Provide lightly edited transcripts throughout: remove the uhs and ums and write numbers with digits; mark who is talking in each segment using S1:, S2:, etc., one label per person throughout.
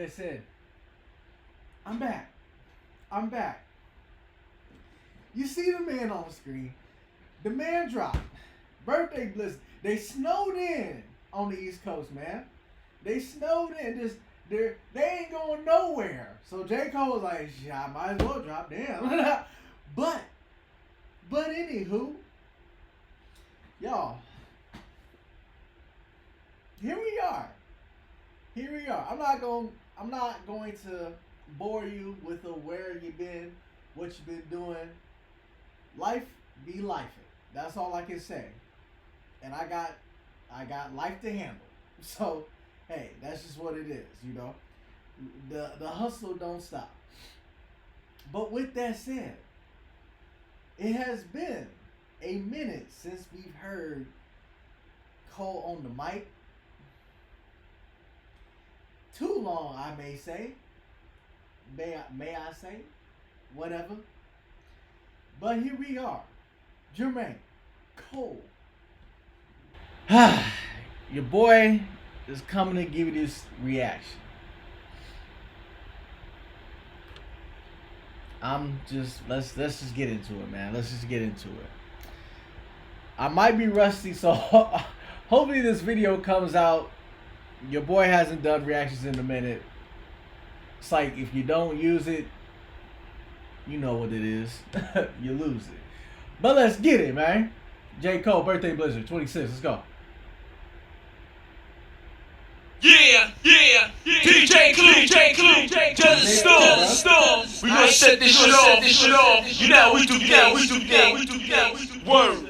S1: Listen, I'm back. I'm back. You see the man on the screen. The man dropped. Birthday blizzard. They snowed in on the East Coast, man. They snowed in. They ain't going nowhere. So J. Cole was like, shit, I might as well drop. Damn. but anywho, y'all, here we are. Here we are. I'm not going to bore you with where you've been, what you've been doing. Life be lifing. That's all I can say. And I got life to handle. So, hey, that's just what it is, you know. The hustle don't stop. But with that said, it has been a minute since we've heard Cole on the mic. Too long, I may say. May I say? Whatever. But here we are. Jermaine Cole. Your boy is coming to give you this reaction. Let's just get into it, man. Let's just get into it. I might be rusty, so hopefully this video comes out. Your boy hasn't done reactions in a minute. It's like if you don't use it, you know what it is. You lose it. But let's get it, man. J. Cole, Birthday Blizzard, 26. Let's go.
S2: Yeah, DJ Clue, just a storm. We gonna set this shit off. You know we do that. Word.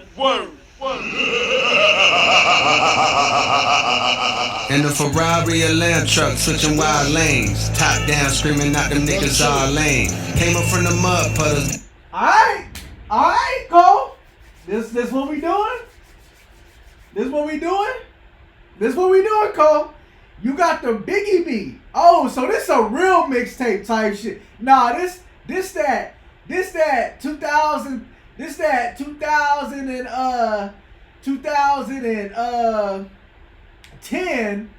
S3: In the Ferrari, a lamb truck, switching wild lanes. Top down, screaming out them niggas all lame. Came up from the mud puddles.
S1: Alright, Cole. This what we doing? This what we doing, Cole? You got the Biggie beat. Oh, so this a real mixtape type shit. Nah, this that 2000 2010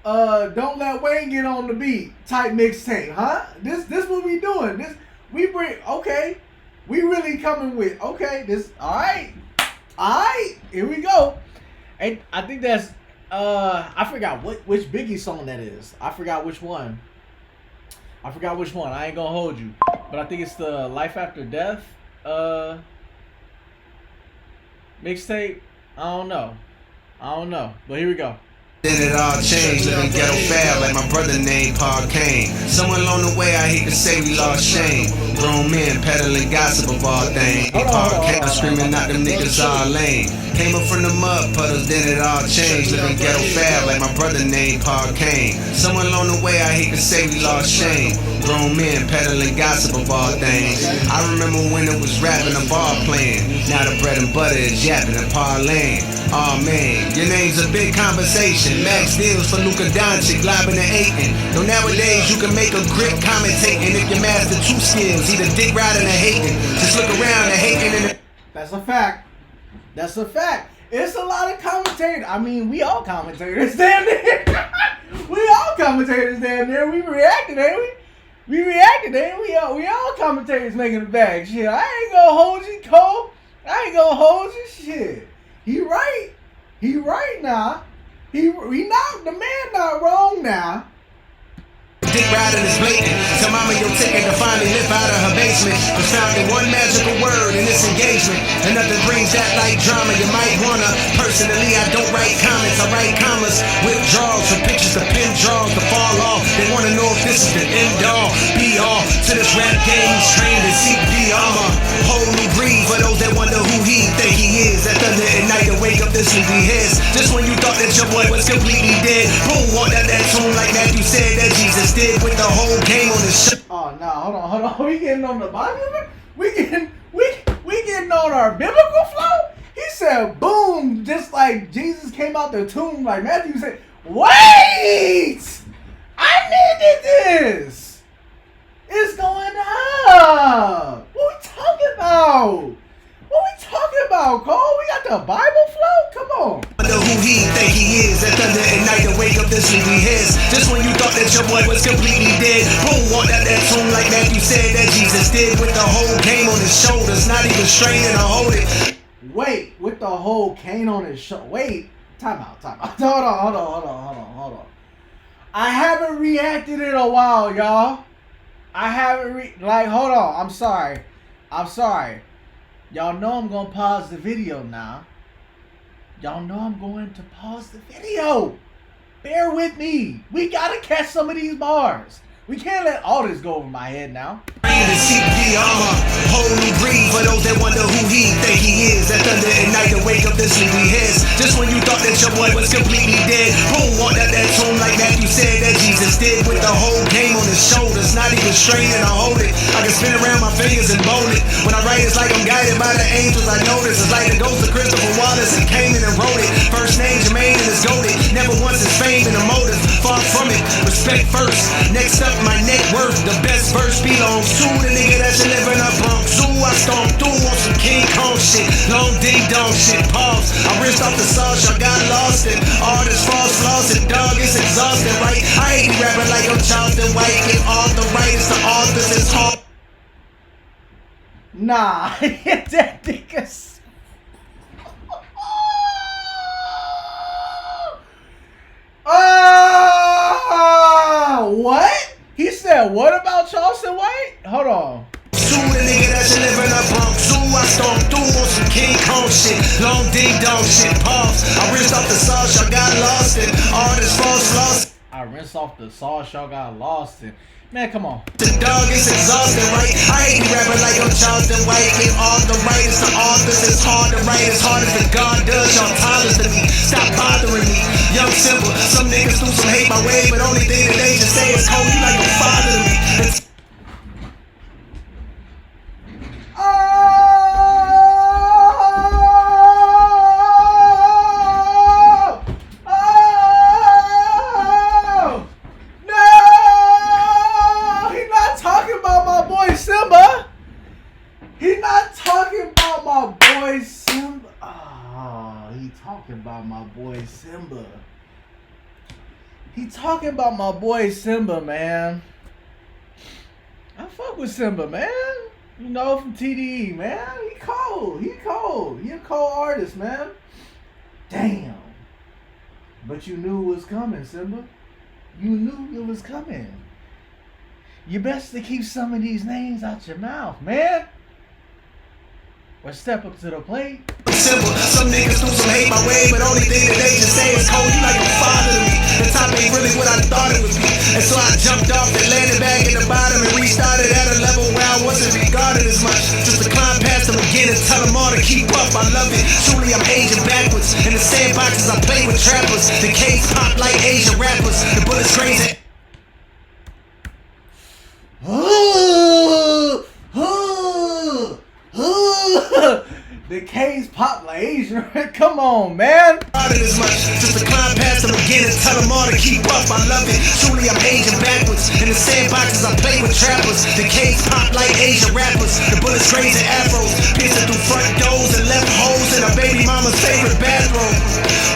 S1: Don't Let Wayne Get on the Beat type mixtape, huh? This what we doing. We really coming with, okay, this alright, here we go. And I think that's I forgot which Biggie song that is. I forgot which one. I ain't gonna hold you. But I think it's the Life After Death mixtape. I don't know. But here we go.
S3: Then it all changed, living ghetto fab like my brother named Paul Kane. Somewhere along the way I hate to say we lost shame. Grown men peddling gossip of all things. Paul Kane screaming out them niggas all lame. Came up from the mud puddles, then it all changed. Living ghetto fab like my brother named Paul Kane. Somewhere along the way I hate to say we lost shame. Grown men peddling gossip of all things. I remember when it was rapping and ball playing. Now the bread and butter is yapping and parlaying. Aw man, your name's a big conversation. Max deals for Luka Doncic, lobbing and hating. Though nowadays you can make a grip commentating if you master two skills, either dick riding or hating. Just look around and hating and
S1: That's a fact. It's a lot of commentators. I mean, we all commentators damn near. We reacted, ain't we? We all commentators making the bag. Shit, I ain't gonna hold you, Cole. Shit. He right now. The man not wrong now.
S3: dick riding is blatant. Tell mama your ticket to finally live out of her basement. Was found in one magical word in this engagement. And nothing brings that like drama. You might wanna. Personally, I don't write comments, I write commas. Withdrawals from pictures to pin draws to fall off. They wanna know if this is the end all, be all. To this rap game, he's trained in CPR. I'm a whole new breed for those that wonder who he think he is. That thunder at night to wake up this sleepy heads. Just when you thought that your boy was completely dead. Boom, walked out that tomb like Matthew said that Jesus did with the whole game on his show.
S1: Oh no, hold on. We getting on the Bible? We getting on our biblical flow? He said boom, just like Jesus came out the tomb, like Matthew said, wait! I needed this! It's going up! What we talking about, Cole? We got the Bible flow? Come on.
S3: Wonder who he think he is. That thunder at night to wake up this leaving his. Just when you thought that your boy was completely dead, boom, walked out that tomb like Matthew said that Jesus did, with the whole game on his shoulders, not even straining to hold it.
S1: Wait, with the whole cane on his shoulder. Wait, time out. Hold on. I haven't reacted in a while, y'all. I haven't hold on. I'm sorry. Y'all know I'm gonna pause the video now. Y'all know I'm going to pause the video. Bear with me. We gotta catch some of these bars. We can't let all this go over my head now.
S3: The CP armor, whole new breed for those that wonder who he think he is. That thunder at night to wake up this sleepy his. Just when you thought that your boy was completely dead, boom, walked out that tomb like Matthew said that Jesus did, with the whole game on his shoulders, not even straining to hold it. I can spin around my fingers and bold it. When I write, it's like I'm guided by the angels. I notice it's like the ghost of Christopher Wallace and came in and wrote it. First name Jermaine and it's goated. Never once is fame in the motive. Far from it, respect first. Next up, my net worth. The best verse belongs to the nigga that you live in a Bronx Zoo. I stormed through on some King Kong shit, long ding dong shit. Pause. I rinsed off the sauce, y'all got lost in all this false flaws and dog. It's exhausting, right? I ain't rapping like I'm Charleston White. Give all the rights to authors. It's hard.
S1: Nah, that nigga's. What? He said what about Charleston White? Hold on.
S3: To the nigga that you live in a Bronx Zoo. I stormed through on some King Kong shit, long ding dong shit. Pause. I rinsed off the sauce, y'all got lost in all this false loss.
S1: I rinsed off the sauce, y'all got lost in. Man, come on.
S3: The dog is exhausting, right? I ain't rapping like I'm Charleston White. Give all the rights to authors. It's hard to write, as hard as the God does. Y'all tolerance to me. Stop bothering me. Young simple. Some niggas do some hate my way, but only thing that they just say is cold. You like a father to me.
S1: He talking about my boy Simba, man. I fuck with Simba, man. You know, from TDE, man. He cold. He a cold artist, man. Damn. But you knew it was coming, Simba. You knew it was coming. You best to keep some of these names out your mouth, man. Or step up to the plate.
S3: Simple. Some niggas do some hate my way, but only thing that they just say is cold. You like a father to me. The top ain't really what I thought it would be. And so I jumped off and landed back at the bottom and restarted at a level where I wasn't regarded as much. Just to climb past them again and tell them all to keep up. I love it. Truly, I'm aging backwards. In the sandboxes, I play with trappers. The K's pop like Asian rappers. The bullets crazy.
S1: The K's pop like Asian. Come on, man.
S3: As much, just to climb past them again and tell them all to keep up. I love it. Truly, I'm aging backwards. In the sandboxes, I play with trappers. The K's pop like Asian rappers. The bullets crazy afros, piercing through front doors and left holes in a baby mama's favorite bathroom.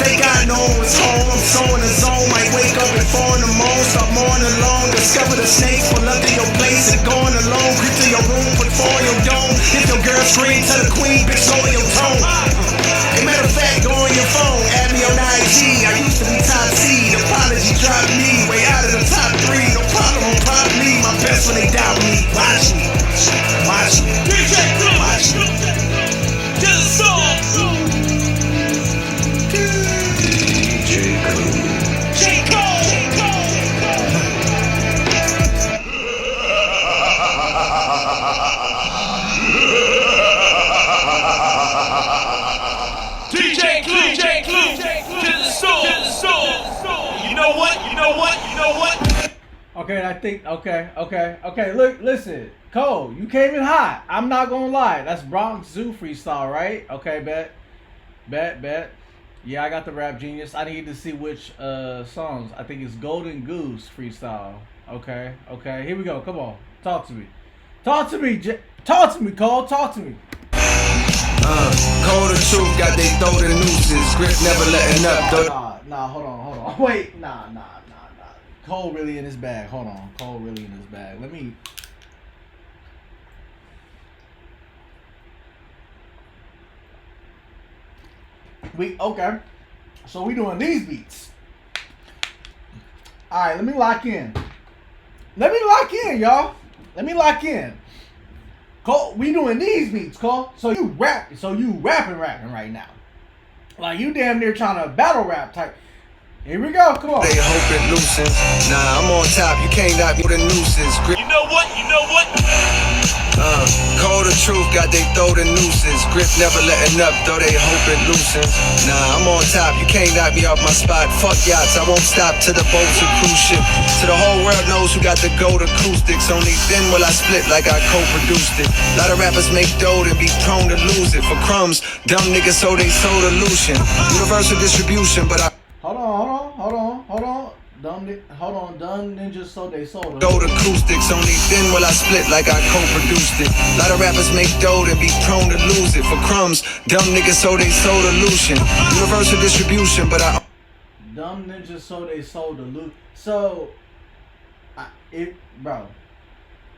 S3: They got no one's home. I'm so in the zone. Might wake up at 4 in the morning, start mourning alone. Discover the snakes, pull up to your place and going alone. Creep to your room, put 4 in your dome. If your girl scream, tell the queen, bitch, lower your tone. As a matter of fact, go on your phone, add me on IG. I used to be top seed, apology dropped me way out of the top 3. No problem on pop me, my best when they doubt me. Watch me, watch me, watch me.
S2: Just so. DJ Clue, to the soul. You know what?
S1: Okay, I think, okay. Look, listen. Cole, you came in hot. I'm not gonna lie. That's Bronx Zoo freestyle, right? Okay, bet. Yeah, I got the Rap Genius. I need to see which songs. I think it's Golden Goose freestyle. Okay. Here we go. Come on. Talk to me, Cole. Talk to me.
S3: Cold the truth, got they throw the nooses. Grip never letting up.
S1: hold on. Wait, nah. Cole really in his bag. Hold on. Cole really in his bag. Let me. Okay. So we doing these beats. All right, let me lock in. Y'all. Let me lock in. Cole, we doing these beats, Cole. So you rapping right now. Like you damn near trying to battle rap type. Here we go, come on.
S3: They hope it loosens. Nah, I'm on top. You can't knock me with a nuisance.
S2: You know what?
S3: Call the truth, got they throw the nooses. Grip never letting up, though they hope it loosens. Nah, I'm on top. You can't knock me off my spot. Fuck yachts, I won't stop to the boats and cruise ship. So the whole world knows who got the gold acoustics. Only then will I split like I co-produced it. A lot of rappers make dough and be prone to lose it. For crumbs, dumb niggas so they sold illusion. Universal distribution, but I
S1: Hold on. Dumb ninjas so they sold.
S3: Gold acoustics, only then will I split like I co-produced it. A lot of rappers make dough and be prone to lose it. For crumbs, dumb niggas so they sold illusion. Universal distribution, but I
S1: Dumb ninjas so they sold the loot. So, bro,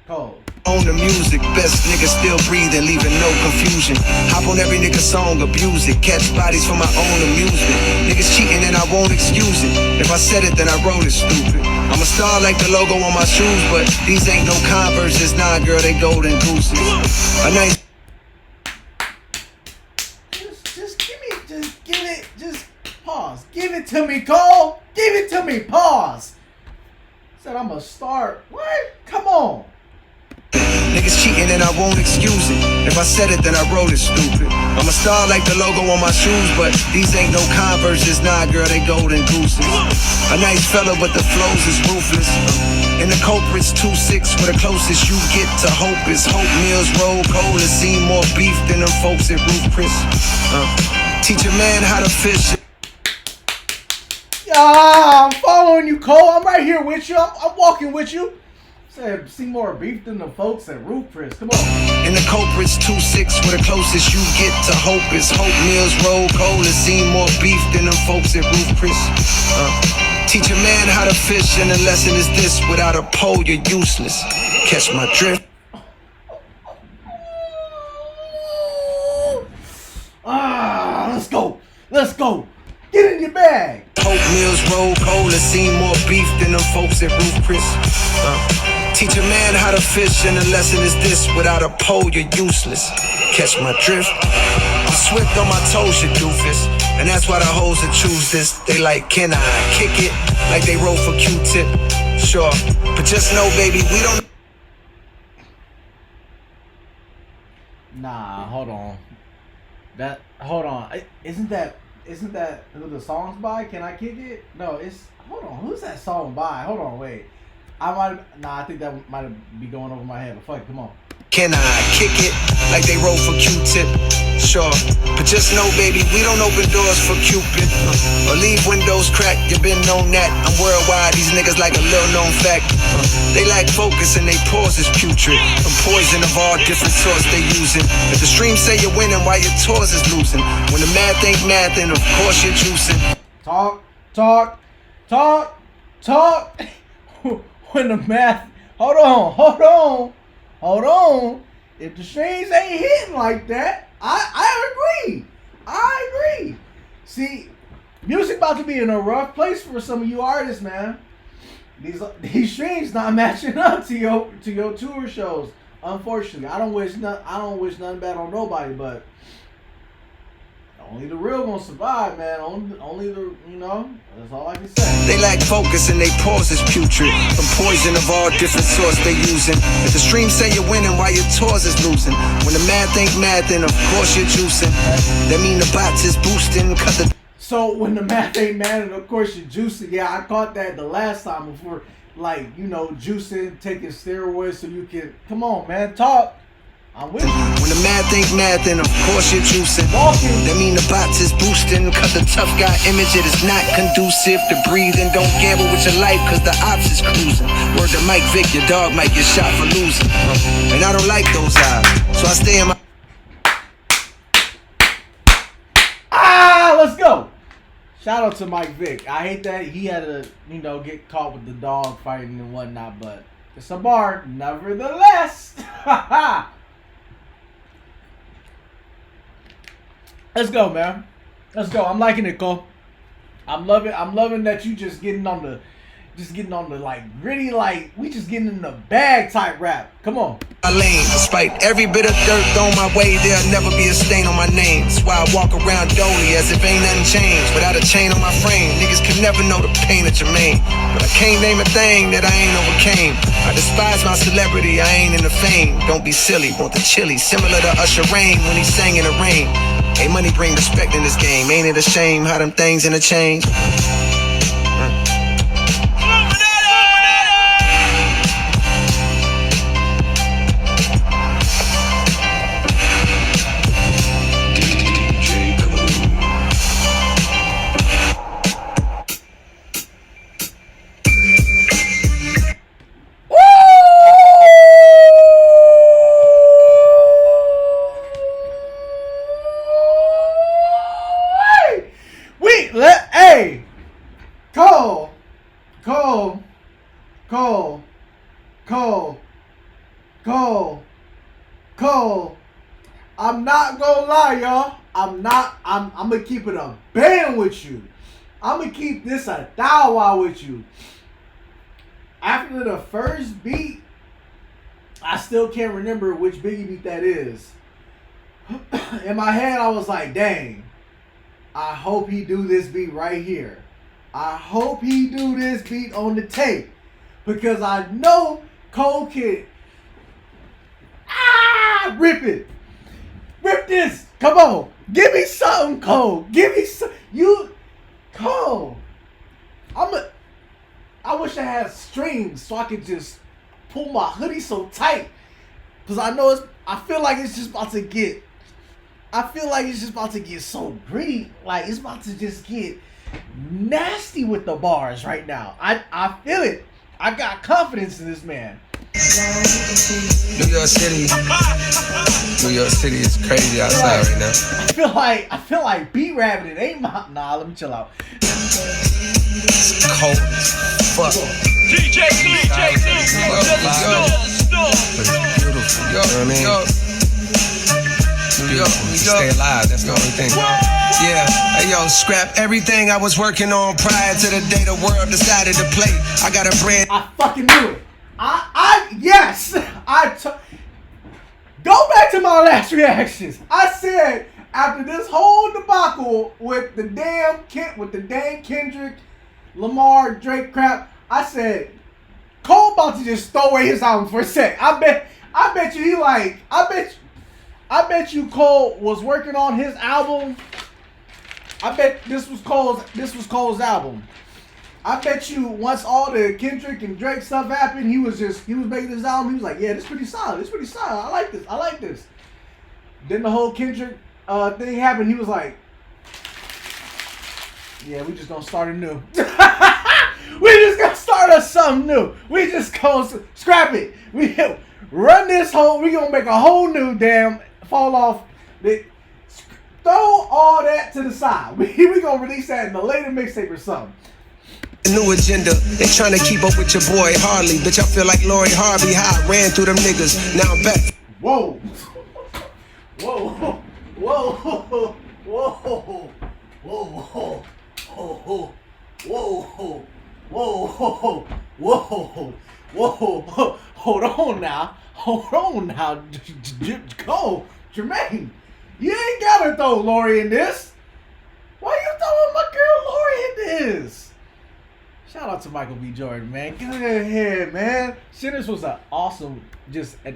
S1: Cole.
S3: own the music, best nigga still breathing, leaving no confusion. Hop on every nigga song, abuse it. Catch bodies for my own amusement. Niggas cheating and I won't excuse it. If I said it, then I wrote it stupid. I'm a star like the logo on my shoes, but these ain't no Converses. Nah, girl, they golden gooses. A nice.
S1: Just pause. Give it to me, Cole. Give it to me. Pause. Said I'm a star. What? Come on.
S3: Niggas cheating and I won't excuse it. If I said it, then I wrote it stupid. I'm a star like the logo on my shoes, but these ain't no Converses. Nah, girl, they golden gooses. A nice fella, but the flows is ruthless. And the culprit's 2-6, where the closest you get to hope is Hope Meals roll cold and see more beef than them folks at Roof Chris. Teach a man how to fish.
S1: Yeah, I'm following you, Cole. I'm right here with you. I'm walking with you. Said, see more beef than the folks at Roof Chris. Come on.
S3: And the culprit's 2-6, where the closest you get to hope is Hope Meals roll cold and see more beef than them folks at Roof Chris. Teach a man how to fish, and the lesson is this: without a pole, you're useless. Catch my drift.
S1: Let's go. Get in your bag.
S3: Hope Meals roll cold and see more beef than them folks at Roof Chris. Teach a man how to fish, and the lesson is this: without a pole, you're useless. Catch my drift. I'm swift on my toes, you doofus. And that's why the hoes that choose this, they like, can I kick it? Like they roll for Q-tip. Sure, but just know, baby, we don't.
S1: Nah, hold on. Hold on. Isn't that who the song's by? Can I kick it? No, hold on. Who's that song by? Hold on, wait. I think that might be going over my head, but fuck it, come on.
S3: Can I kick it? Like they roll for Q-tip. Sure, but just know, baby, we don't open doors for Cupid. Or leave windows cracked, you been known that. I'm worldwide, these niggas like a little known fact. They lack focus and they pause is putrid. From poison of all different sorts they using. If the stream say you're winning, why your tours is losing? When the math ain't math, then of course you're juicing.
S1: Talk. When the math, hold on. If the strings ain't hitting like that, I agree. See, music about to be in a rough place for some of you artists, man. These strings not matching up to your tour shows. Unfortunately, I don't wish nothing bad on nobody, but only the real gonna survive, man. Only the, that's all I can say.
S3: They lack focus and they pause is putrid. From poison of all different sorts they using. If the stream say you're winning, why your tours is losing? When the math ain't math, then of course you're juicing. That mean the bots is boosting, cut the.
S1: So when the math ain't math, and of course you're juicing. Yeah, I caught that the last time before, juicing, taking steroids so you can. Come on, man, talk. I'm with you.
S3: When the math ain't math, then of course you're juicing.
S1: Walking.
S3: That mean the bots is boosting. Cut the tough guy image, it is not conducive to breathing. Don't gamble with your life, cause the ops is cruising. Word to Mike Vick, your dog might get shot for losing. And I don't like those eyes, so I stay in my.
S1: Let's go. Shout out to Mike Vick. I hate that he had to, get caught with the dog fighting and whatnot, but it's a bar, nevertheless. Let's go, man. Let's go. I'm liking it, Cole. I'm loving that you just getting on the like gritty, like we just getting in the bag type rap. Come on.
S3: My lane, despite every bit of dirt thrown my way, there'll never be a stain on my name. That's why I walk around dolly as if ain't nothing changed. Without a chain on my frame, niggas can never know the pain of Jermaine. But I can't name a thing that I ain't overcame. I despise my celebrity, I ain't in the fame. Don't be silly, want the chili, similar to Usher Rain when he sang in the rain. Hey, money bring respect in this game. Ain't it a shame how them things interchange?
S1: Cole. I'm not gonna lie, y'all. I'm gonna keep it a band with you. I'm gonna keep this a dawa with you. After the first beat, I still can't remember which Biggie beat that is. In my head, I was like, dang, I hope he do this beat right here. I hope he do this beat on the tape. Because I know Cole can rip it. Rip this. Come on. Give me something, Cole. Give me some. Cole. I wish I had strings so I could just pull my hoodie so tight. Because I feel like it's just about to get so gritty. Like it's about to just get nasty with the bars right now. I feel it. I got confidence in this man.
S3: New York City is crazy outside right now.
S1: I feel like beat rapping. It ain't my. Nah, let me chill out.
S3: It's cold as fuck.
S2: DJ Clue,
S3: It's beautiful. You know what I mean? New York, stay alive. That's the only thing. Yeah, hey yo, scrap everything I was working on prior to the day the world decided to play. I got a brand.
S1: I fucking knew it. Yes. Go back to my last reactions. I said after this whole debacle with the damn Kendrick, Lamar, Drake crap, I said Cole about to just throw away his album for a sec. I bet you Cole was working on his album. I bet this was Cole's album. I bet you once all the Kendrick and Drake stuff happened, he was making this album. He was like, yeah, this is pretty solid. I like this. Then the whole Kendrick thing happened. He was like, yeah, we just gonna start anew. We just gonna start us something new. We just gonna scrap it. We run this whole. We gonna make a whole new damn fall off. Throw all that to the side. We gonna release that in a later mixtape or something.
S3: New agenda, they trying to keep up with your boy Harley. Bitch, I feel like Lori Harvey, how I ran through them niggas. Now I'm back.
S1: Whoa. Whoa. Whoa. Whoa. Whoa. Whoa. Whoa. Whoa. Whoa. Whoa. Whoa. Hold on now. Cole, Jermaine, you ain't gotta throw Lori in this. Why you throwing my girl Lori in this? Shout out to Michael B. Jordan, man. Go ahead, man. Sinners was an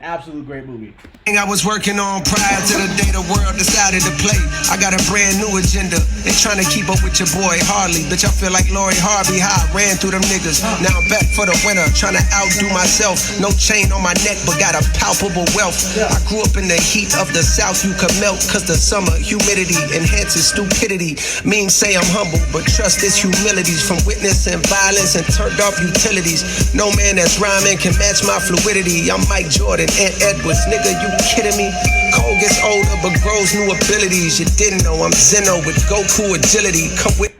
S1: absolute great movie.
S3: I was working on prior to the day the world decided to play. I got a brand new agenda. They trying to keep up with your boy Harley. Bitch, I feel like Lori Harvey, how I ran through them niggas. Now I'm back for the winter, trying to outdo myself. No chain on my neck, but got a palpable wealth. I grew up in the heat of the South. You could melt, cause the summer humidity enhances stupidity. Means say I'm humble, but trust is humilities. From witnessing violence and turned off utilities. No man that's rhyming can match my fluidity. I'm Mike Jordan, Ant Edwards, nigga, you kidding me? Cole gets older but grows new abilities. You didn't know I'm Zeno with Goku agility. Come with.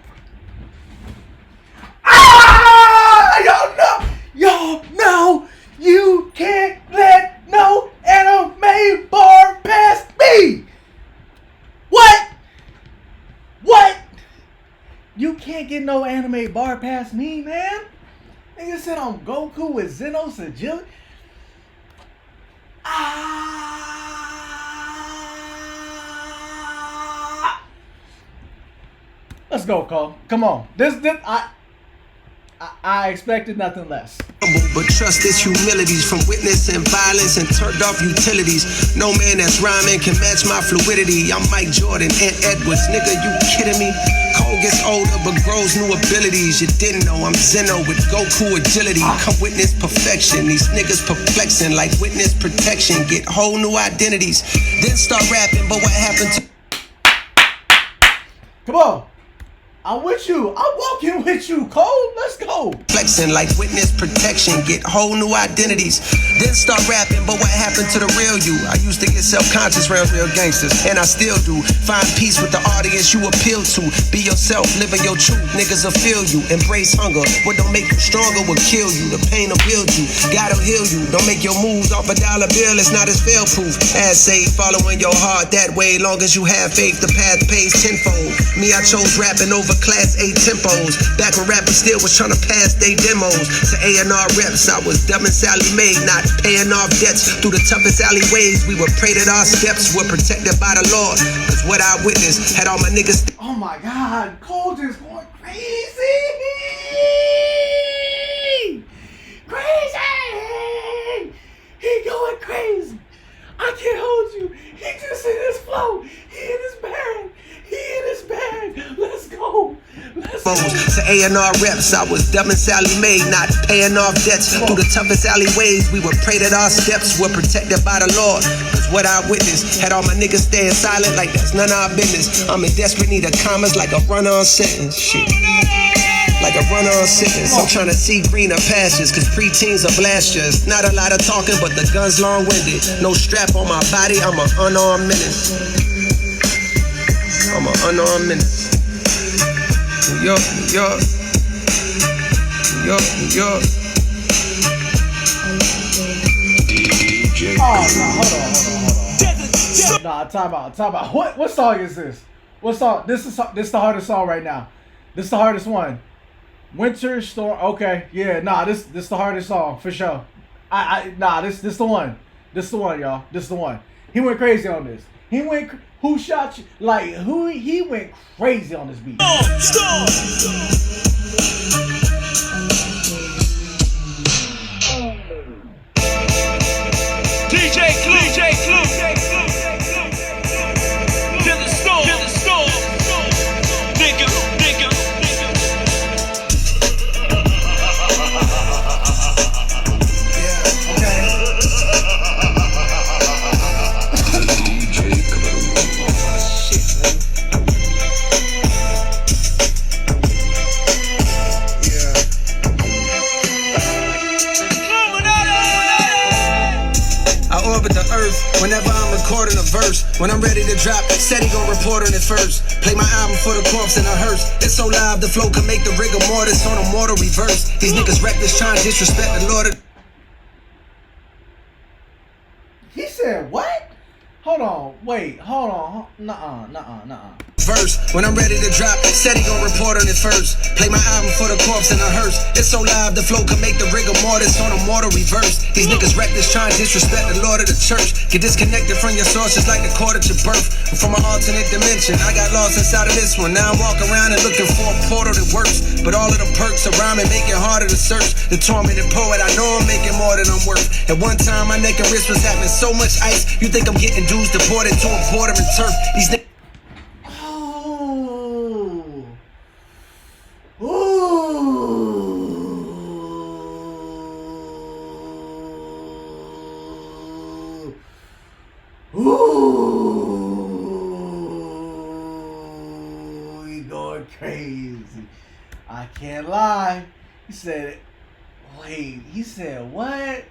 S1: made bar past me, man. Nigga said I'm Goku with Zenos agility. Let's go, Cole. Come on. I expected nothing less.
S3: But trust this humility's from witnessing violence and turned off utilities. No man that's rhyming can match my fluidity. I'm Mike Jordan, Ant Edwards, nigga, you kidding me? Cole gets older but grows new abilities. You didn't know I'm Zeno with Goku agility. Come witness perfection. These niggas perplexing like witness protection. Get whole new identities. Then start rapping, but what happened to...
S1: Come on. I'm with you. I'm walking with you, Cole. Let's go.
S3: Flexing like witness protection, get whole new identities. Then start rapping, but what happened to the real you? I used to get self-conscious around real gangsters, and I still do. Find peace with the audience you appeal to. Be yourself, living your truth. Niggas will feel you. Embrace hunger. What don't make you stronger will kill you. The pain will build you. God'll heal you. Don't make your moves off a dollar bill. It's not as fail-proof. As safe, following your heart that way. Long as you have faith, the path pays tenfold. Me, I chose rapping over Class A tempos. Back when rappers still was trying to pass they demos. To A&R reps, I was dubbing Sally Mae, not paying off debts. Through the toughest alleyways, we were prayed at our steps. Were protected by the Lord, cause what I witnessed had all my niggas.
S1: Oh my God, Cole just going crazy. Crazy. He going crazy. I can't hold you. He just in his flow. He in his bag. He in his bag. Let's go. Let's go.
S3: To A&R reps, I was dubbing Sally Mae, not paying off debts. Through the toughest alleyways, we were prayed at our steps. Were protected by the Lord, cause what I witnessed had all my niggas staying silent like that's none of our business. I'm in desperate need of commas like a run-on sentence. Shit. Like a run-on sentence. I'm trying to see greener pastures, cause preteens are blasters. Not a lot of talking, but the gun's long-winded. No strap on my body, I'm an unarmed menace. I'm an unarmed menace. New York, New York. New York, New York.
S1: Oh, no, hold on. Nah, time out. What song is this? What song? This is the hardest song right now. This is the hardest one. Winter Storm. Okay, yeah, nah, this the hardest song for sure. This the one. This the one, y'all. This the one. He went crazy on this. He went crazy on this beat.
S2: DJ Clue. To the storm. Nigga.
S3: Whenever I'm recording a verse, when I'm ready to drop, said he gon' report on it first. Play my album for the corpse in a hearse. It's so live, the flow can make the rigor mortis on a mortal reverse. These niggas reckless trying to disrespect the Lord.
S1: He said what? Hold on, wait, hold on. Nuh-uh.
S3: Verse, when I'm ready to drop, said he gon' report on it first. Play my album for the corpse in a hearse. It's so live, the flow can make the rigor mortis on a mortal reverse. These niggas reckless trying to disrespect the Lord of the church. Get disconnected from your sources like the cord at your birth. I'm from an alternate dimension, I got lost inside of this one. Now I'm walking around and looking for a portal that works. But all of the perks around me make it harder to search. The tormented poet, I know I'm making more than I'm worth. At one time, my neck and wrist was having so much ice. You think I'm getting dudes deported to a border and turf. These niggas.
S1: He going crazy. I can't lie. He said, wait, he said what?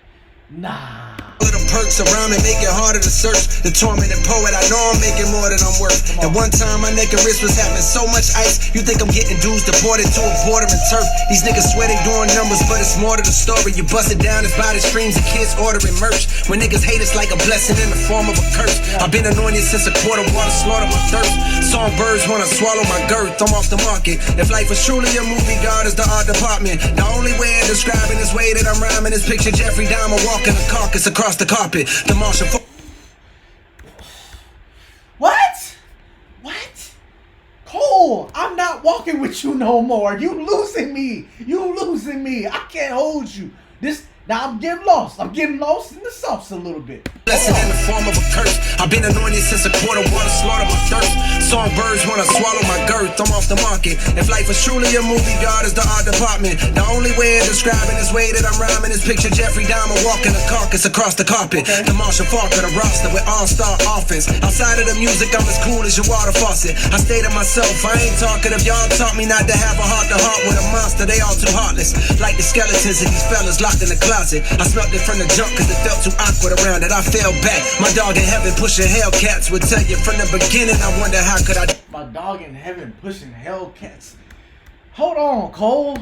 S1: Nah.
S3: The perks around and make it harder to search. The tormented poet, I know I'm making more than I'm worth. At one time, my neck and wrist was having so much ice. You think I'm getting dudes deported to a border and turf. These niggas swear they doing numbers, but it's more to the story. You bust it down, it's by the streams of kids ordering merch. When niggas hate, it's like a blessing in the form of a curse. I've been anointed since a quart of water slaughter my thirst. Songbirds wanna swallow my girth, I'm off the market. If life was truly a movie, God is the art department. The only way of describing this way that I'm rhyming is picture Jeffrey Dahmer walking a carcass across the carpet. The Martian.
S1: What? What? Cole, I'm not walking with you no more. You losing me. You losing me. I can't hold you. Now I'm getting lost. I'm getting lost in the sauce a little bit.
S3: Blessing in the form of a curse. I've been anointed since a quart of water slaughter my thirst. Songbirds wanna swallow my girth, I'm off the market. If life was truly a movie, God is the art department. The only way of describing this way that I'm rhyming is picture Jeffrey Dahmer walking a carcass across the carpet. The Marshall Falk of the roster with all-star offense. Outside of the music, I'm as cool as your water faucet. I stay to myself, I ain't talking. If y'all taught me not to have a heart-to-heart with a monster, they all too heartless. Like the skeletons of these fellas locked in the closet. I smelt it from the jump cause it felt too awkward around it. I fell back. My dog in heaven pushing Hellcats would tell you from the beginning. I wonder how could I.
S1: My dog in heaven pushing Hellcats. Hold on, Cole.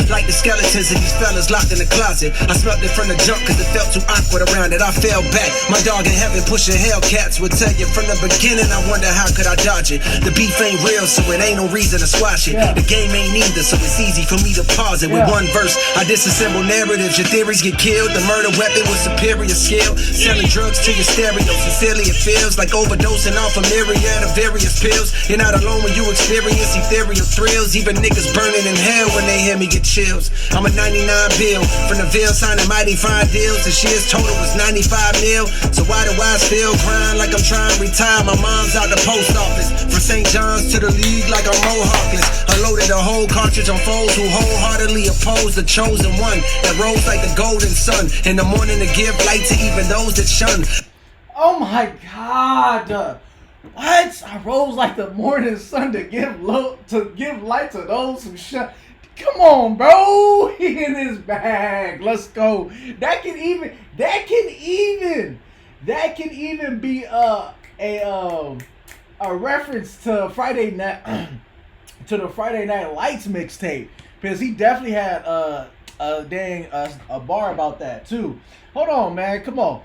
S3: Like the skeletons of these fellas locked in the closet. I smelt it from the jump cause it felt too awkward around it. I fell back. My dog in heaven pushing Hellcats would tell you from the beginning. I wonder how could I dodge it. The beef ain't real, so it ain't no reason to squash it. The game ain't either, so it's easy for me to pause it. With one verse, I disassemble narratives. Your theories get killed. The murder weapon with superior skill. Selling drugs to your stereo. Sincerely it feels like overdosing off a myriad of various pills. You're not alone when you experience ethereal thrills. Even niggas burning in hell when they hear me get chills. I'm a 99 bill from the Ville signing mighty fine deals. The year's total was 95 mil. So why do I still grind like I'm trying to retire? My mom's out the post office. From St. John's to the league like I'm Mohawkless. I loaded a whole cartridge on foes who wholeheartedly oppose the chosen one that rose like the golden sun in the morning to give light to even those that shun.
S1: Oh my God. What? I rose like the morning sun to give light to those who shut. Come on, bro. He in his bag. Let's go. That can even be a reference to Friday night to the Friday Night Lights mixtape, because he definitely had a bar about that too. Hold on, man. Come on.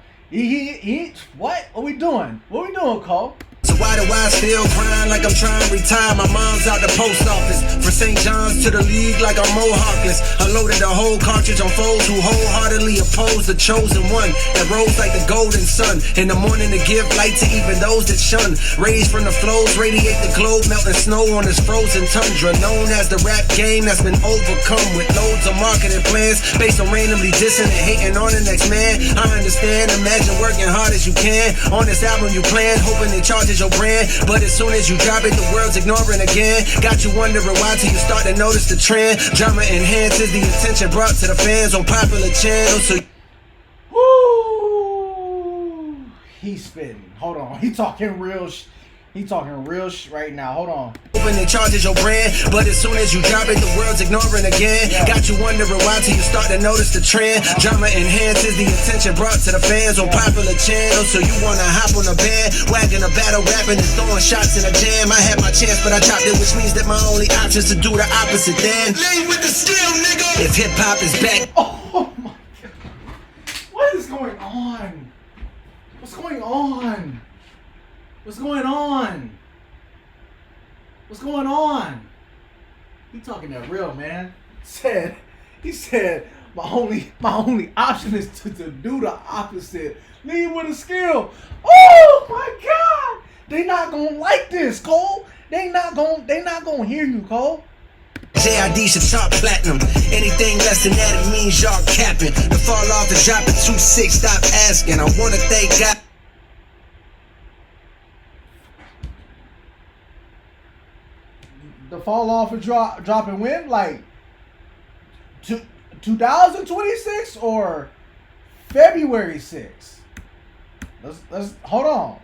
S1: What are we doing? What are we doing, Cole?
S3: So why do I still grind like I'm trying to retire? My mom's out the post office. From St. John's to the league like I'm Mohawkless. I loaded a whole cartridge on foes who wholeheartedly oppose the chosen one that rose like the golden sun in the morning to give light to even those that shun. Rays from the flows radiate the globe, melting snow on this frozen tundra. Known as the rap game that's been overcome with loads of marketing plans based on randomly dissing and hating on the next man. I understand, imagine working hard as you can on this album you plan, hoping it charges your brand, but as soon as you drop it, the world's ignoring again. Got you wondering why till you start to notice the trend. Drama enhances the attention brought to the fans on popular channels. So
S1: woo, he's spitting. Hold on, he talking real right now. Hold on.
S3: Hoping it charges your brand, but as soon as you drop it, the world's ignoring again. Got you wondering why till you start to notice the trend. Drama enhances the attention brought to the fans on popular channels. So you wanna hop on a bandwagon, a battle rapping and throwing shots in a jam. I had my chance, but I dropped it, which means that my only option is to do the opposite. Then lay with the skill, nigga. If hip hop is back.
S1: Oh my God. What is going on? What's going on? What's going on? What's going on? He talking that real, man. He said my only option is to do the opposite. Lead with a skill. Oh my God! They not gonna like this, Cole. They not gonna hear you, Cole.
S3: JID should chart platinum. Anything less than that, it means y'all capping. The fall off is dropping 2-6. Stop asking. I wanna thank God.
S1: The fall off and dropping when? Like 2026 or February 6th? Let's hold on.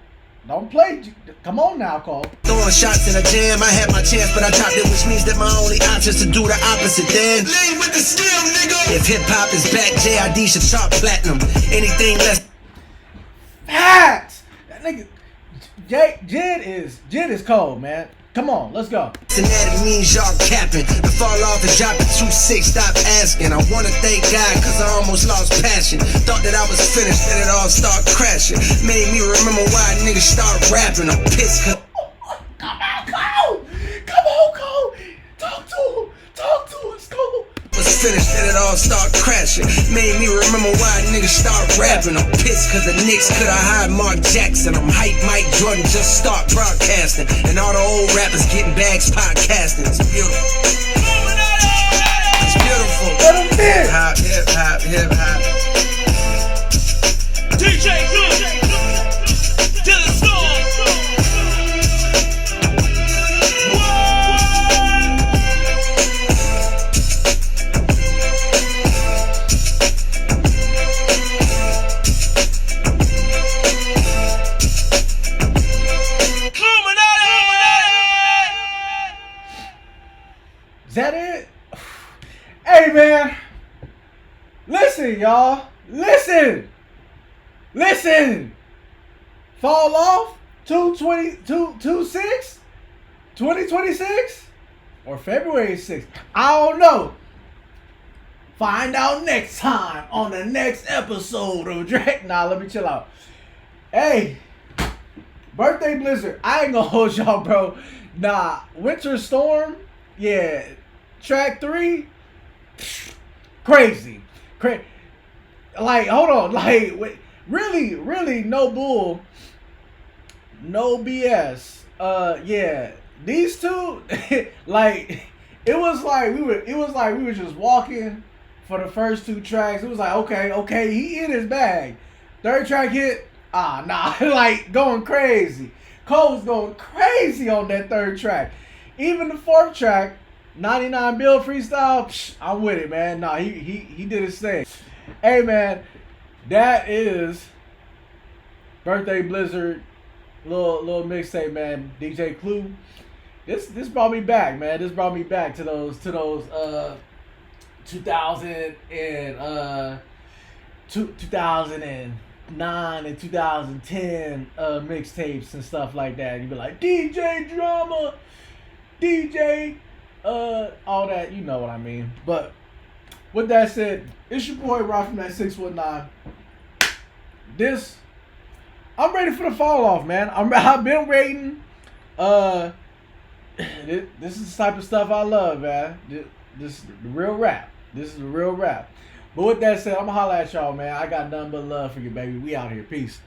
S1: Don't play. Come on now, Cole.
S3: Throwing shots in a jam. I had my chance, but I dropped it, which means that my only option is to do the opposite. Then lay with the skill, nigga. If hip hop is back, JID should chart platinum. Anything less.
S1: Facts. That nigga, Jid is cold, man. Come on, let's go.
S3: Fanatic means y'all capping. To fall off and drop it 2-6, stop asking. I wanna thank God cause I almost lost passion. Thought that I was finished, then it all start crashing. Made me remember why niggas start rapping. I'm pissed cause
S1: Come on, Cole. Come on, Cole. Talk to him. Talk to us, Cole.
S3: was finished, then it all start crashing. Made me remember why niggas start rapping. I'm pissed cause the Knicks could have hired Mark Jackson. I'm hype Mike Jordan, just start broadcasting. And all the old rappers getting bags podcasting. It's beautiful. It's beautiful.
S1: Let him in.
S3: Hip hop, hip hop.
S2: DJ Clue to the storm.
S1: Is that it? Hey, man. Listen, y'all. Listen. Fall off 2026 or February 6th. I don't know. Find out next time on the next episode of Drake. Nah, let me chill out. Hey, Birthday Blizzard. I ain't gonna hold y'all, bro. Nah, Winter Storm. Yeah, track 3. Crazy. Like, hold on. Like, wait, really, no bull, no BS. Yeah, these two, like, it was like we were just walking for the first 2 tracks. It was like, okay, he in his bag. 3rd track hit, nah, like going crazy. Cole was going crazy on that 3rd track. Even the 4th track, 99 Bill freestyle, I'm with it, man. Nah, he did his thing. Hey, man, that is Birthday Blizzard, little mixtape, man. DJ Clue. This brought me back, man. This brought me back to those 2009 and 2010 mixtapes and stuff like that. You'd be like, DJ Drama, DJ, all that, you know what I mean. But with that said, it's your boy Rock from that 619. I'm ready for the fall off, man. I've been waiting. This is the type of stuff I love, man. This is the real rap. This is the real rap. But with that said, I'm gonna holler at y'all, man. I got nothing but love for you, baby. We out here. Peace.